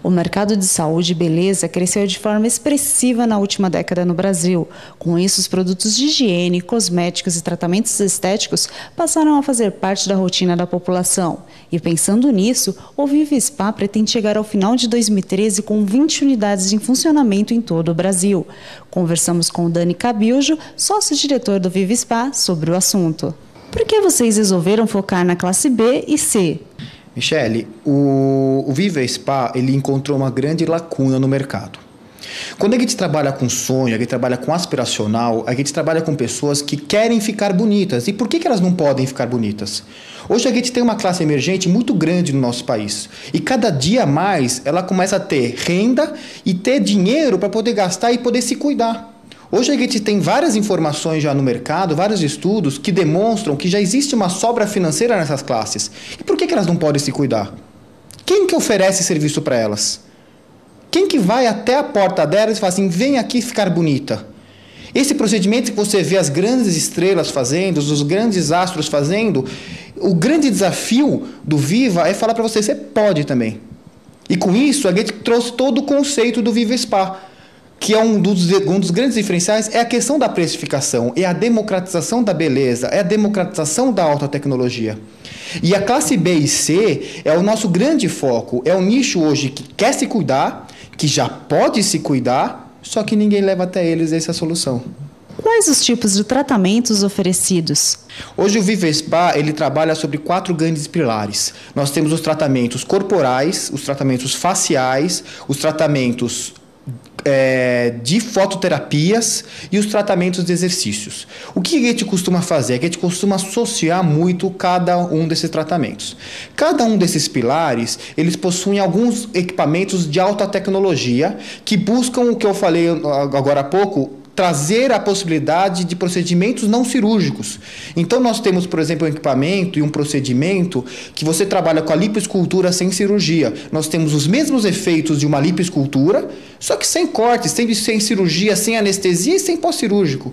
O mercado de saúde e beleza cresceu de forma expressiva na última década no Brasil. Com isso, os produtos de higiene, cosméticos e tratamentos estéticos passaram a fazer parte da rotina da população. E pensando nisso, o Viva Spa pretende chegar ao final de 2013 com 20 unidades em funcionamento em todo o Brasil. Conversamos com o Dani Cabiljo, sócio-diretor do Viva Spa, sobre o assunto. Por que vocês resolveram focar na classe B e C? Michele, o Viva Spa ele encontrou uma grande lacuna no mercado. Quando a gente trabalha com sonho, a gente trabalha com aspiracional, a gente trabalha com pessoas que querem ficar bonitas. E por que elas não podem ficar bonitas? Hoje a gente tem uma classe emergente muito grande no nosso país. E cada dia mais ela começa a ter renda e ter dinheiro para poder gastar e poder se cuidar. Hoje a gente tem várias informações já no mercado, vários estudos que demonstram que já existe uma sobra financeira nessas classes. E por que elas não podem se cuidar? Quem que oferece serviço para elas? Quem que vai até a porta delas e fala assim, vem aqui ficar bonita? Esse procedimento que você vê as grandes estrelas fazendo, os grandes astros fazendo, o grande desafio do Viva é falar para você, você pode também. E com isso a gente trouxe todo o conceito do Viva Spa, que é um dos grandes diferenciais, é a questão da precificação, é a democratização da beleza, é a democratização da alta tecnologia. E a classe B e C é o nosso grande foco, é o nicho hoje que quer se cuidar, que já pode se cuidar, só que ninguém leva até eles essa solução. Quais os tipos de tratamentos oferecidos? Hoje o Viva Spa ele trabalha sobre 4 grandes pilares. Nós temos os tratamentos corporais, os tratamentos faciais, os tratamentos de fototerapias e os tratamentos de exercícios. O que a gente costuma fazer? É que a gente costuma associar muito cada um desses tratamentos. Cada um desses pilares, eles possuem alguns equipamentos de alta tecnologia que buscam o que eu falei agora há pouco, trazer a possibilidade de procedimentos não cirúrgicos. Então, nós temos, por exemplo, um equipamento e um procedimento que você trabalha com a lipoescultura sem cirurgia. Nós temos os mesmos efeitos de uma lipoescultura, só que sem corte, sem cirurgia, sem anestesia e sem pós-cirúrgico.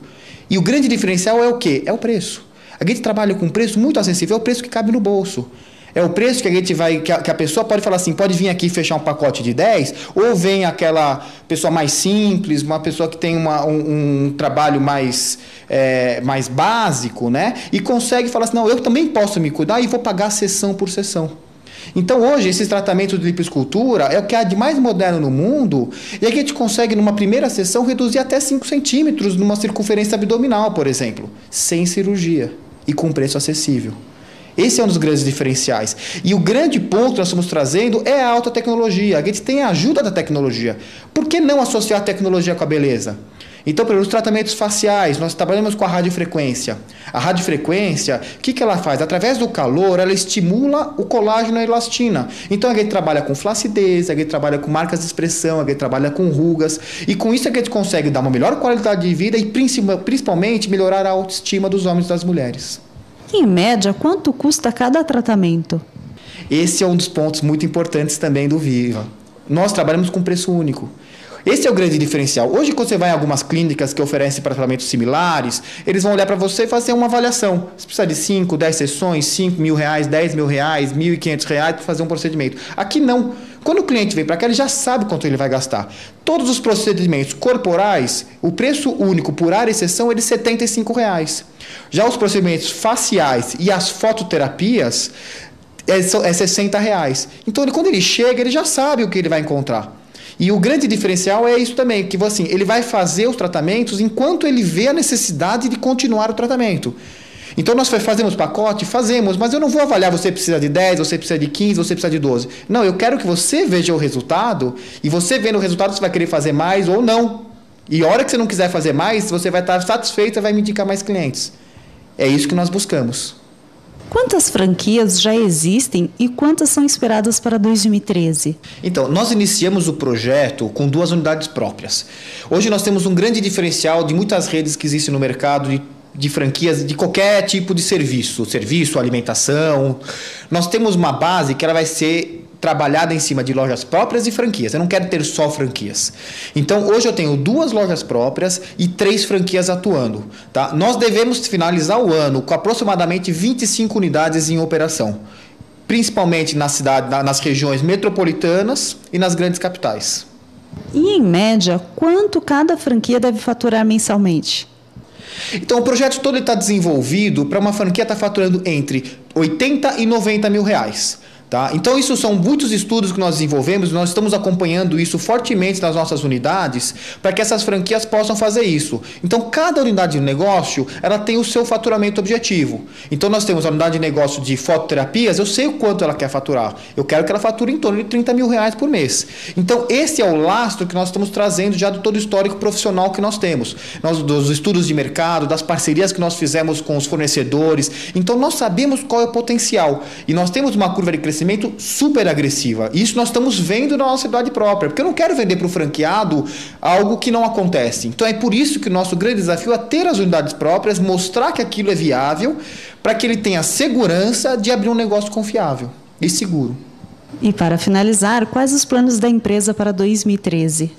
E o grande diferencial é o quê? É o preço. A gente trabalha com um preço muito acessível, é o preço que cabe no bolso. É o preço que a gente vai, que a pessoa pode falar assim, pode vir aqui fechar um pacote de 10, ou vem aquela pessoa mais simples, uma pessoa que tem um trabalho mais básico, né? E consegue falar assim, não, eu também posso me cuidar e vou pagar sessão por sessão. Então, hoje, esses tratamentos de lipoescultura é o que há de mais moderno no mundo, e a gente consegue, numa primeira sessão, reduzir até 5 centímetros numa circunferência abdominal, por exemplo, sem cirurgia e com preço acessível. Esse é um dos grandes diferenciais. E o grande ponto que nós estamos trazendo é a alta tecnologia. A gente tem a ajuda da tecnologia. Por que não associar a tecnologia com a beleza? Então, pelos tratamentos faciais, nós trabalhamos com a radiofrequência. A radiofrequência, o que ela faz? Através do calor, ela estimula o colágeno e a elastina. Então, a gente trabalha com flacidez, a gente trabalha com marcas de expressão, a gente trabalha com rugas. E com isso a gente consegue dar uma melhor qualidade de vida e principalmente melhorar a autoestima dos homens e das mulheres. Em média, quanto custa cada tratamento? Esse é um dos pontos muito importantes também do Viva. Nós trabalhamos com preço único. Esse é o grande diferencial. Hoje, quando você vai em algumas clínicas que oferecem tratamentos similares, eles vão olhar para você e fazer uma avaliação. Você precisa de 5, 10 sessões, 5 mil reais, 10 mil reais, 1.500 reais para fazer um procedimento. Aqui não. Quando o cliente vem para cá, ele já sabe quanto ele vai gastar. Todos os procedimentos corporais, o preço único por área e sessão é de R$ 75 reais. Já os procedimentos faciais e as fototerapias é R$ 60 reais. Então, quando ele chega, ele já sabe o que ele vai encontrar. E o grande diferencial é isso também, que assim, ele vai fazer os tratamentos enquanto ele vê a necessidade de continuar o tratamento. Então, nós fazemos pacote? Fazemos, mas eu não vou avaliar você precisa de 10, você precisa de 15, você precisa de 12. Não, eu quero que você veja o resultado, e você vendo o resultado, você vai querer fazer mais ou não. E a hora que você não quiser fazer mais, você vai estar satisfeito e vai me indicar mais clientes. É isso que nós buscamos. Quantas franquias já existem e quantas são esperadas para 2013? Então, nós iniciamos o projeto com 2 unidades próprias. Hoje nós temos um grande diferencial de muitas redes que existem no mercado de franquias de qualquer tipo de serviço, alimentação. Nós temos uma base que ela vai ser trabalhada em cima de lojas próprias e franquias. Eu não quero ter só franquias. Então, hoje eu tenho 2 lojas próprias e 3 franquias atuando. Tá? Nós devemos finalizar o ano com aproximadamente 25 unidades em operação. principalmente nas regiões metropolitanas e nas grandes capitais. E, em média, quanto cada franquia deve faturar mensalmente? Então, o projeto todo está desenvolvido para uma franquia estar faturando entre 80 e 90 mil reais. Tá? Então, isso são muitos estudos que nós desenvolvemos, nós estamos acompanhando isso fortemente nas nossas unidades para que essas franquias possam fazer isso. Então, cada unidade de negócio, ela tem o seu faturamento objetivo. Então, nós temos a unidade de negócio de fototerapias, eu sei o quanto ela quer faturar. Eu quero que ela fature em torno de 30 mil reais por mês. Então, esse é o lastro que nós estamos trazendo já de todo o histórico profissional que nós temos. Dos estudos de mercado, das parcerias que nós fizemos com os fornecedores. Então, nós sabemos qual é o potencial. E nós temos uma curva de crescimento super agressiva. Isso nós estamos vendo na nossa cidade própria, porque eu não quero vender para o franqueado algo que não acontece. Então é por isso que o nosso grande desafio é ter as unidades próprias, mostrar que aquilo é viável, para que ele tenha segurança de abrir um negócio confiável e seguro. E para finalizar, quais os planos da empresa para 2013?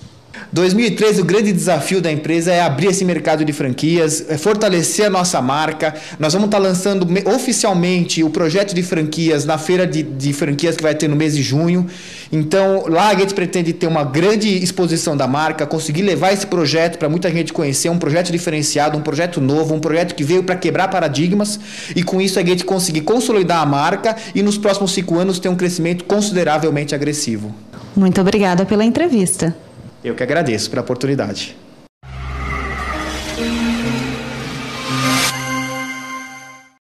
2013, o grande desafio da empresa é abrir esse mercado de franquias, é fortalecer a nossa marca. Nós vamos estar lançando oficialmente o projeto de franquias na feira de franquias que vai ter no mês de junho. Então, lá a gente pretende ter uma grande exposição da marca, conseguir levar esse projeto para muita gente conhecer, um projeto diferenciado, um projeto novo, um projeto que veio para quebrar paradigmas, e com isso a gente conseguir consolidar a marca e nos próximos 5 anos ter um crescimento consideravelmente agressivo. Muito obrigada pela entrevista. Eu que agradeço pela oportunidade.